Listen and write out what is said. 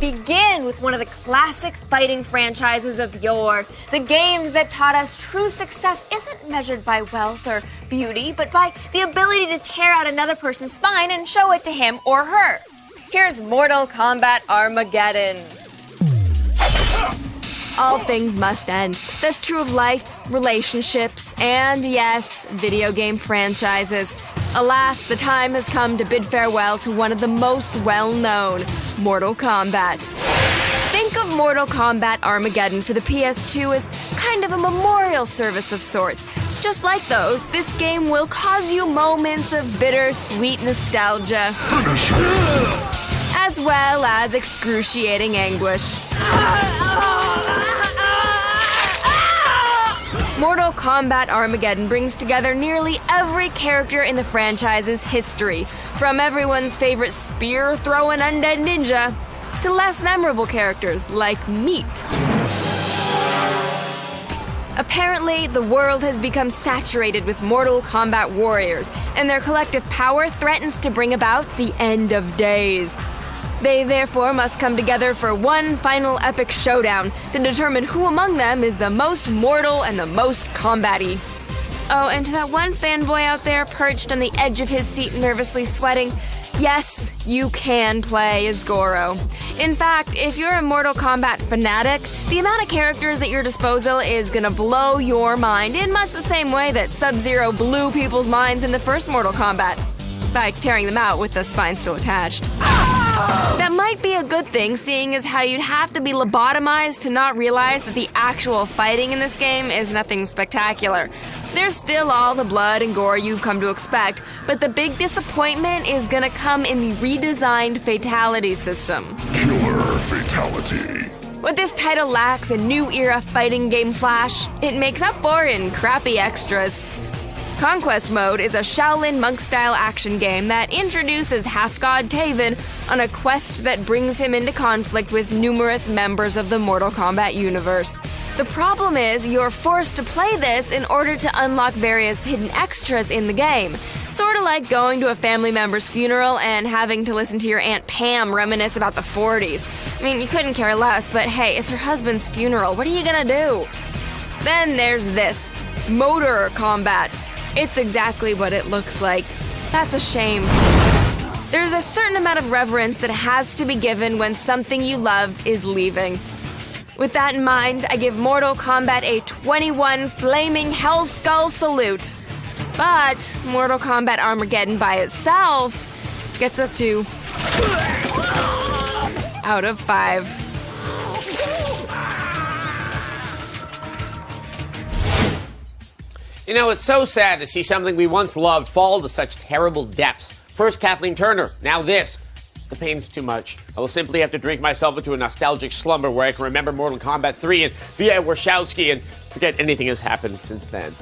begin with one of the classic fighting franchises of yore. The games that taught us true success isn't measured by wealth or beauty, but by the ability to tear out another person's spine and show it to him or her. Here's Mortal Kombat Armageddon. All things must end. That's true of life, relationships, and yes, video game franchises. Alas, the time has come to bid farewell to one of the most well-known, Mortal Kombat. Think of Mortal Kombat Armageddon for the PS2 as kind of a memorial service of sorts. Just like those, this game will cause you moments of bittersweet nostalgia, as well as excruciating anguish. Mortal Kombat Armageddon brings together nearly every character in the franchise's history, from everyone's favorite spear-throwing undead ninja to less memorable characters like Meat. Apparently, the world has become saturated with Mortal Kombat warriors, and their collective power threatens to bring about the end of days. They therefore must come together for one final epic showdown to determine who among them is the most mortal and the most combat-y. Oh, and to that one fanboy out there perched on the edge of his seat nervously sweating, yes, you can play as Goro. In fact, if you're a Mortal Kombat fanatic, the amount of characters at your disposal is gonna blow your mind in much the same way that Sub-Zero blew people's minds in the first Mortal Kombat, by tearing them out with the spine still attached. That might be a good thing, seeing as how you'd have to be lobotomized to not realize that the actual fighting in this game is nothing spectacular. There's still all the blood and gore you've come to expect, but the big disappointment is gonna come in the redesigned Fatality system. Killer Fatality. What this title lacks a new era fighting game flash, it makes up for in crappy extras. Conquest Mode is a Shaolin monk-style action game that introduces half-god Taven on a quest that brings him into conflict with numerous members of the Mortal Kombat universe. The problem is, you're forced to play this in order to unlock various hidden extras in the game. Sort of like going to a family member's funeral and having to listen to your Aunt Pam reminisce about the 40s. I mean, you couldn't care less, but hey, it's her husband's funeral. What are you gonna do? Then there's this, Motor Combat. It's exactly what it looks like. That's a shame. There's a certain amount of reverence that has to be given when something you love is leaving. With that in mind, I give Mortal Kombat a 21 flaming Hell Skull salute. But Mortal Kombat Armageddon by itself gets a 2 out of 5. You know, it's so sad to see something we once loved fall to such terrible depths. First Kathleen Turner, now this. The pain's too much. I will simply have to drink myself into a nostalgic slumber where I can remember Mortal Kombat 3 and V.I. Warshawski and forget anything has happened since then.